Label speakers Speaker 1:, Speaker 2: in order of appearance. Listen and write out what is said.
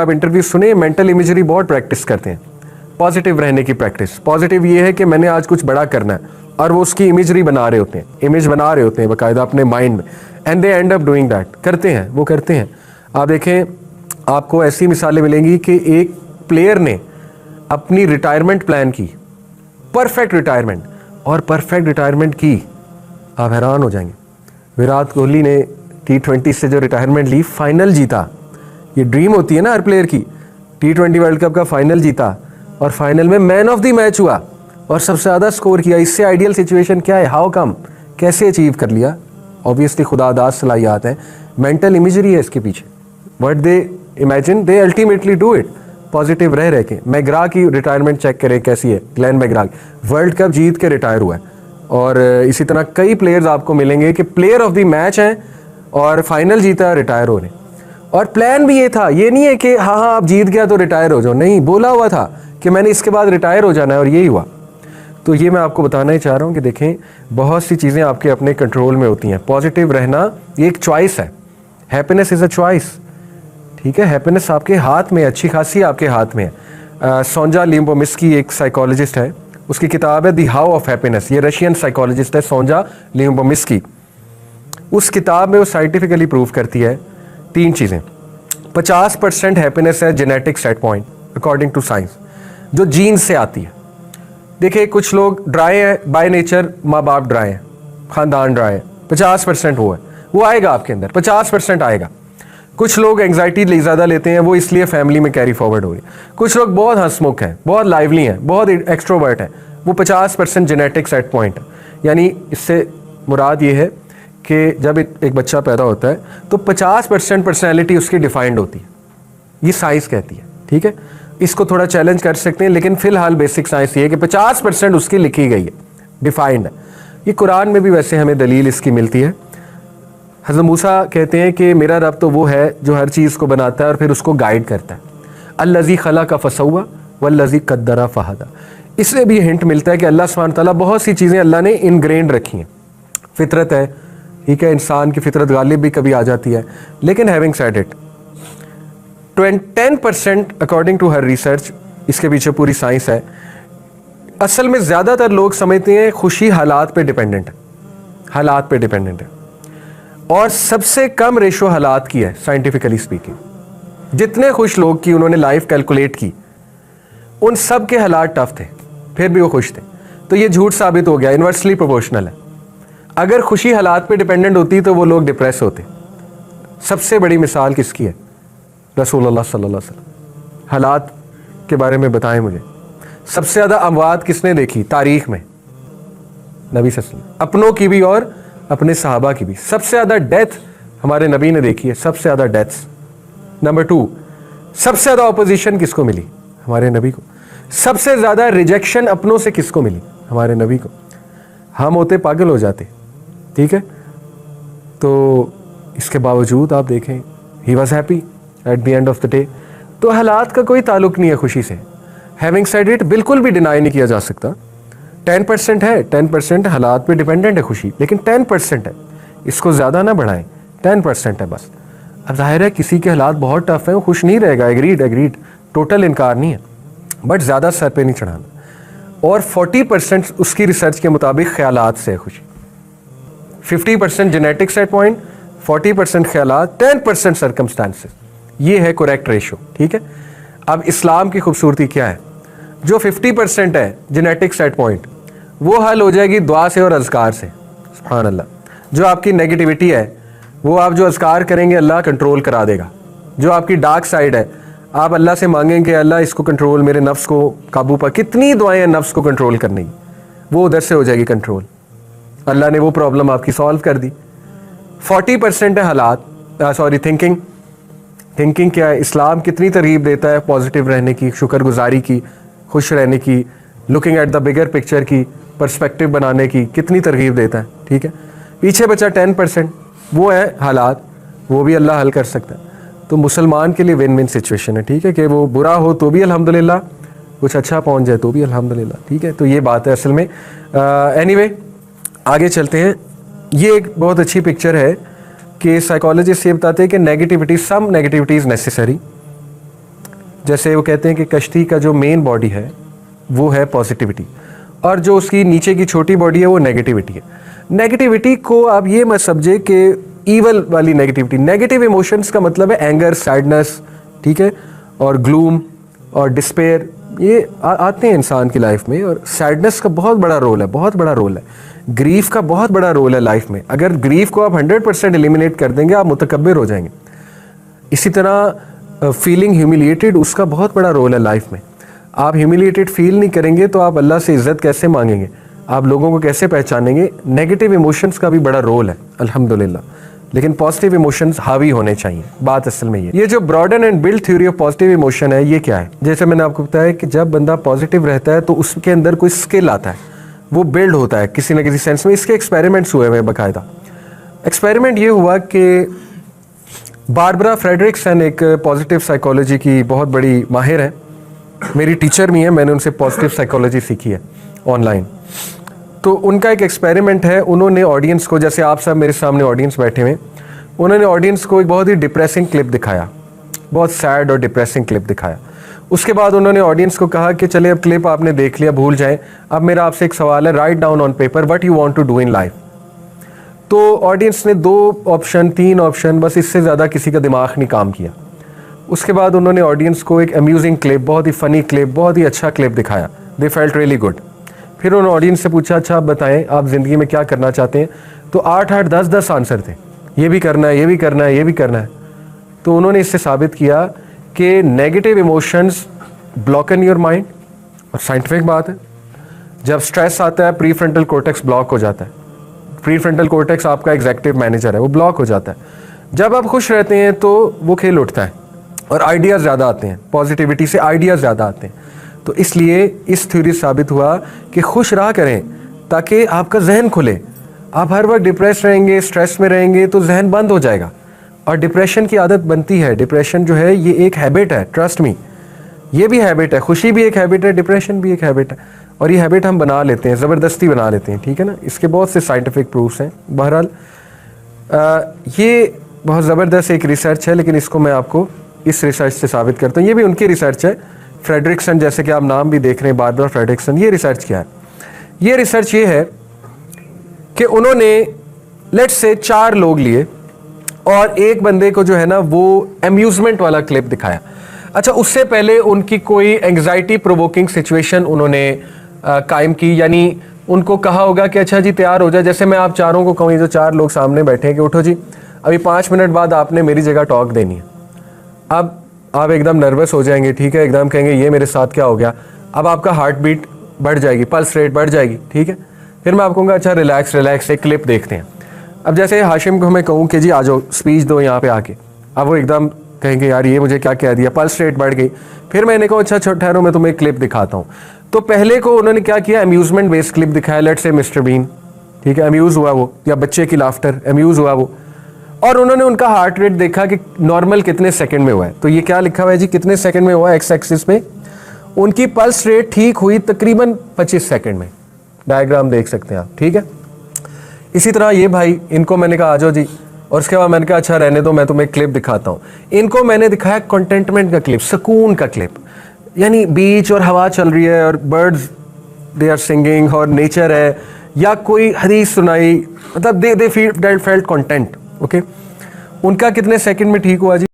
Speaker 1: आप इंटरव्यू सुने, mental imagery बहुत प्रैक्टिस करते हैं, पॉजिटिव रहने की प्रैक्टिस। पॉजिटिव ये है कि मैंने आज कुछ बड़ा करना है, और वो उसकी इमेजरी बना रहे होते हैं, इमेज बना रहे होते हैं बाकायदा अपने माइंड में, and they and up doing that. करते हैं, वो करते हैं। आप देखें, आपको ऐसी मिसालें मिलेंगी कि एक प्लेयर ने अपनी रिटायरमेंट प्लान की, परफेक्ट रिटायरमेंट, और परफेक्ट रिटायरमेंट की, आप हैरान हो जाएंगे। विराट कोहली ने T20 से जो रिटायरमेंट ली, फाइनल जीता। ये ड्रीम होती है ना हर प्लेयर की, T20 वर्ल्ड कप का फाइनल जीता, और फाइनल में मैन ऑफ द मैच हुआ और सबसे ज़्यादा स्कोर किया। इससे आइडियल सिचुएशन क्या है? How come? कैसे अचीव कर लिया? ऑब्वियसली खुदादाद सलाहियात हैं, मेंटल इमेजरी है इसके पीछे। What they imagine, they ultimately do it. Positive रह के। मैग्रा की रिटायरमेंट चेक करें कैसी है। ग्लेन मैग्रा वर्ल्ड कप जीत के रिटायर हुआ है, और इसी तरह कई प्लेयर्स आपको मिलेंगे कि प्लेयर ऑफ द मैच हैं और फाइनल जीता, रिटायर हो रहे। और प्लान भी ये था, ये नहीं है कि हाँ आप जीत गया तो रिटायर हो जाओ, नहीं, बोला हुआ था कि मैंने इसके बाद रिटायर हो जाना है, और यही हुआ। तो ये मैं आपको बताना ही चाह रहा हूँ कि देखें, बहुत सी चीज़ें आपके अपने कंट्रोल में होती हैं। पॉजिटिव रहना ये एक चॉइस है। हैप्पीनेस इज़ अ चॉइस, ठीक है। हैप्पीनेस आपके हाथ में, अच्छी खासी आपके हाथ में है। सोंजा लिम्बोमिस्की एक साइकोलॉजिस्ट है, उसकी किताब है द हाउ ऑफ हैप्पीनेस। ये रशियन साइकोलॉजिस्ट है सोंजा लिम्बोमिस्की। उस किताब में वो साइंटिफिकली प्रूव करती है 3 चीज़ें। 50% हैप्पीनेस है genetic set point according to science, जो जीन से आती है। देखिए, कुछ लोग ड्राई हैं बाय नेचर, माँ बाप ड्राई हैं, ख़ानदान ड्राई है, 50% वो है, वो आएगा आपके अंदर, 50% आएगा। कुछ लोग एंग्जाइटी ज़्यादा लेते हैं, वो इसलिए फैमिली में कैरी फॉरवर्ड हो रही है। कुछ लोग बहुत हंसमुख हैं, बहुत लाइवली हैं, बहुत एक्सट्रोवर्ट हैं, वो 50% जेनेटिक सेट पॉइंट है। यानी इससे मुराद ये है कि जब एक बच्चा पैदा होता है तो 50% पर्सनैलिटी उसकी डिफाइंड होती है, ये साइंस कहती है, ठीक है। इसको थोड़ा चैलेंज कर सकते हैं, लेकिन फिलहाल बेसिक साइंस ये है कि 50% उसकी लिखी गई है, डिफाइंड है। ये कुरान में भी वैसे हमें दलील इसकी मिलती है। हज़रत मूसा कहते हैं कि मेरा रब तो वो है जो हर चीज़ को बनाता है और फिर उसको गाइड करता है। अल्लज़ी खलक़ फसव्वा वल्लज़ी क़द्दर फ़हदा। इससे भी हिंट मिलता है कि अल्लाह सुब्हानहू तआला, बहुत सी चीज़ें अल्लाह ने इनग्रेंड रखी हैं। फितरत है, ठीक है, इंसान की फितरत गालिब भी कभी आ जाती है, लेकिन having said it, 10% according to her research, इसके पीछे पूरी साइंस है। असल में ज़्यादातर लोग समझते हैं खुशी हालात पे डिपेंडेंट है, हालात पे डिपेंडेंट है, और सबसे कम रेशो हालात की है साइंटिफिकली स्पीकिंग। जितने खुश लोग की उन्होंने लाइफ कैलकुलेट की, उन सब के हालात टफ थे, फिर भी वो खुश थे। तो ये झूठ साबित हो गया, इन्वर्सली प्रोपोर्शनल है। अगर खुशी हालात पे डिपेंडेंट होती तो वो लोग डिप्रेस होते। सबसे बड़ी मिसाल किसकी है? रसूलुल्लाह सल्लल्लाहु अलैहि वसल्लम। हालात के बारे में बताएं मुझे। सबसे ज़्यादा अमवात किसने देखी तारीख में? नबी सल्लल्लाहु अलैहि वसल्लम, अपनों की भी और अपने सहाबा की भी। सबसे ज़्यादा डेथ हमारे नबी ने देखी है, सबसे ज़्यादा डेथ्स। नंबर 2, सबसे ज़्यादा ऑपोजिशन किसको मिली? हमारे नबी को। सबसे ज़्यादा रिजेक्शन अपनों से किसको मिली? हमारे नबी को। हम होते पागल हो जाते, ठीक है। तो इसके बावजूद आप देखें, he was happy at the end of the day. तो हालात का कोई ताल्लुक नहीं है खुशी से। हैविंग सेड इट, बिल्कुल भी डिनाई नहीं किया जा सकता। 10% है, 10% हालात पे डिपेंडेंट है खुशी, लेकिन 10% है, इसको ज़्यादा ना बढ़ाएं, 10% है बस। अब जाहिर है किसी के हालात बहुत टफ है, वो खुश नहीं रहेगा, एग्रीड, टोटल इनकार नहीं है, बट ज़्यादा सर पे नहीं चढ़ाना। और 40% उसकी रिसर्च के मुताबिक ख्यालात से है खुशी। 50% जेनेटिक सेट पॉइंट, 40% ख्यालात, 10% सर्कमस्टांसेस। ये है करेक्ट रेशो, ठीक है। अब इस्लाम की खूबसूरती क्या है? जो 50% है जेनेटिक सेट पॉइंट, वो हल हो जाएगी दुआ से और अज़कार से। सुभान अल्लाह। जो आपकी नेगेटिविटी है, वो आप जो अज़कार करेंगे अल्लाह कंट्रोल करा देगा। जो आपकी डार्क साइड है, आप अल्लाह से मांगेंगे अल्लाह इसको कंट्रोल, मेरे नफ्स को काबू पर। कितनी दुआएं हैं नफ्स को कंट्रोल करने की, वो उधर से हो जाएगी कंट्रोल। अल्लाह ने वो प्रॉब्लम आपकी सॉल्व कर दी। 40% है हालात, थिंकिंग। थिंकिंग क्या है? इस्लाम कितनी तरगीब देता है पॉजिटिव रहने की, शुक्रगुजारी की, खुश रहने की, looking at the bigger picture की, पर्सपेक्टिव बनाने की, कितनी तरगीब देता है, ठीक है। पीछे बचा 10%, वो है हालात, वो भी अल्लाह हल कर सकता है। तो मुसलमान के लिए विन विन सिचुएशन है, ठीक है, कि वो बुरा हो तो भी अल्हम्दुलिल्लाह, कुछ अच्छा पहुंच जाए तो भी अल्हम्दुलिल्लाह, ठीक है। तो ये बात है असल में। एनीवे आगे चलते हैं। ये एक बहुत अच्छी पिक्चर है कि साइकोलॉजिस्ट ये बताते हैं कि negativity, some negativity is necessary, जैसे वो कहते हैं कि कश्ती का जो मेन बॉडी है वो है पॉजिटिविटी, और जो उसकी नीचे की छोटी बॉडी है वो नेगेटिविटी है। नेगेटिविटी को आप ये मत समझे कि ईवल वाली नेगेटिविटी। नेगेटिव इमोशंस का मतलब है एंगर, सैडनेस, ठीक है, और ग्लूम और डिस्पेयर, ये आते हैं इंसान की लाइफ में। और सैडनेस का बहुत बड़ा रोल है, बहुत बड़ा रोल है। ग्रीफ का बहुत बड़ा रोल है लाइफ में। अगर ग्रीफ को आप 100% एलिमिनेट कर देंगे, आप मुतकब्बिर हो जाएंगे। इसी तरह फीलिंग ह्यूमिलिएटेड, उसका बहुत बड़ा रोल है लाइफ में। आप ह्यूमिलिएटेड फील नहीं करेंगे तो आप अल्लाह से इज्जत कैसे मांगेंगे, आप लोगों को कैसे पहचानेंगे। नेगेटिव इमोशंस का भी बड़ा रोल है अल्हम्दुलिल्लाह, लेकिन पॉजिटिव इमोशंस हावी होने चाहिए। बात असल में ये जो broaden and build theory of positive emotion है, ये क्या है? जैसे मैंने आपको बताया कि जब बंदा पॉजिटिव रहता है तो उसके अंदर कोई स्किल आता है, वो बिल्ड होता है किसी न किसी सेंस में। इसके एक्सपेरिमेंट्स हुए हुए बाकायदा। एक्सपेरिमेंट ये हुआ कि बारबरा फ्रेडरिक्सन एक पॉजिटिव साइकोलॉजी की बहुत बड़ी माहिर है, मेरी टीचर भी है, मैंने उनसे पॉजिटिव साइकोलॉजी सीखी है ऑनलाइन। तो उनका एक एक्सपेरिमेंट है, उन्होंने ऑडियंस को, जैसे आप सब मेरे सामने ऑडियंस बैठे हुए, उन्होंने ऑडियंस को एक बहुत ही डिप्रेसिंग क्लिप दिखाया, बहुत सैड और डिप्रेसिंग क्लिप दिखाया। उसके बाद उन्होंने ऑडियंस को कहा कि चले अब क्लिप आपने देख लिया, भूल जाएं, अब मेरा आपसे एक सवाल है, write down on paper what you want to do in life. तो ऑडियंस ने 2 ऑप्शन 3 ऑप्शन, बस इससे ज़्यादा किसी का दिमाग नहीं काम किया। उसके बाद उन्होंने ऑडियंस को एक अम्यूजिंग क्लिप, बहुत ही फ़नी क्लिप, बहुत ही अच्छा क्लिप दिखाया। They felt really good. फिर उन्होंने ऑडियंस से पूछा, अच्छा आप बताएं आप ज़िंदगी में क्या करना चाहते हैं? तो 8-8 10-10 आंसर थे, ये भी करना है, ये भी करना है, ये भी करना है। तो उन्होंने इससे साबित किया कि negative emotions block in your mind, और साइंटिफिक बात है। जब स्ट्रेस आता है प्री फ्रंटल कॉर्टेक्स ब्लॉक हो जाता है। प्री फ्रंटल कॉर्टेक्स आपका एग्जीक्यूटिव मैनेजर है, वो ब्लॉक हो जाता है। जब आप खुश रहते हैं तो वो खेल उठता है और आइडियाज़ ज़्यादा आते हैं, पॉजिटिविटी से आइडियाज़ ज़्यादा आते हैं। तो इसलिए इस थ्योरी साबित हुआ कि खुश रहा करें ताकि आपका जहन खुले। आप हर वक्त डिप्रेस रहेंगे, स्ट्रेस में रहेंगे तो जहन बंद हो जाएगा और डिप्रेशन की आदत बनती है। डिप्रेशन जो है ये एक हैबिट है, ट्रस्ट मी, ये भी हैबिट है। खुशी भी एक हैबिट है, डिप्रेशन भी एक हैबिट है, और ये हैबिट हम बना लेते हैं, ज़बरदस्ती बना लेते हैं, ठीक है ना। इसके बहुत से साइंटिफिक प्रूफ्स हैं। बहरहाल ये बहुत ज़बरदस्त एक रिसर्च है, लेकिन इसको मैं आपको इस रिसर्च से साबित करता हूँ। ये भी उनकी रिसर्च है, फ्रेडरिक्सन, जैसे कि आप नाम भी देख रहे हैं, बारबरा फ्रेडरिक्सन। ये रिसर्च क्या है? ये रिसर्च ये है कि उन्होंने लेट्स से 4 लोग लिए और एक बंदे को जो है ना वो अम्यूजमेंट वाला क्लिप दिखाया। अच्छा, उससे पहले उनकी कोई एंग्जाइटी प्रोवोकिंग सिचुएशन उन्होंने कायम की, यानी उनको कहा होगा कि अच्छा जी तैयार हो जाए। जैसे मैं आप चारों को कहूँ, ये जो 4 लोग सामने बैठे हैं कि उठो जी, अभी 5 मिनट बाद आपने मेरी जगह टॉक देनी है। अब आप एकदम नर्वस हो जाएंगे, ठीक है, एकदम कहेंगे ये मेरे साथ क्या हो गया। अब आपका हार्ट बीट बढ़ जाएगी, पल्स रेट बढ़ जाएगी, ठीक है। फिर मैं आपको कहूँगा अच्छा रिलैक्स रिलैक्स, एक क्लिप देखते हैं। अब जैसे हाशिम को मैं कहूँ कि जी आ जाओ स्पीच दो यहाँ पे आके, अब वो एकदम कहेंगे यार ये मुझे क्या कह दिया, पल्स रेट बढ़ गई। फिर मैंने कहा अच्छा ठहरो मैं तुम्हें एक क्लिप दिखाता हूँ। तो पहले को उन्होंने क्या किया, अम्यूजमेंट बेस्ड क्लिप दिखाया, लेट्स से मिस्टर बीन, ठीक है, अम्यूज़ हुआ वो, या बच्चे की लाफ्टर, अम्यूज़ हुआ वो, और उन्होंने उनका हार्ट रेट देखा कि नॉर्मल कितने सेकंड में हुआ है। तो ये क्या लिखा हुआ है जी, कितने सेकंड में हुआ है, एक्स एक्सिस पे। उनकी पल्स रेट ठीक हुई तकरीबन 25 सेकंड में, डायग्राम देख सकते हैं आप, ठीक है। इसी तरह ये भाई, इनको मैंने कहा आ जाओ जी, और उसके बाद मैंने कहा अच्छा रहने दो, मैं तुम्हें क्लिप दिखाता हूँ। इनको मैंने दिखाया कंटेंटमेंट का क्लिप, सुकून का क्लिप, यानी बीच और हवा चल रही है और बर्ड्स दे आर सिंगिंग और नेचर है, या कोई हदीस सुनाई, मतलब दे फेल्ट कंटेंट। ओके, उनका कितने सेकंड में ठीक हुआ जी?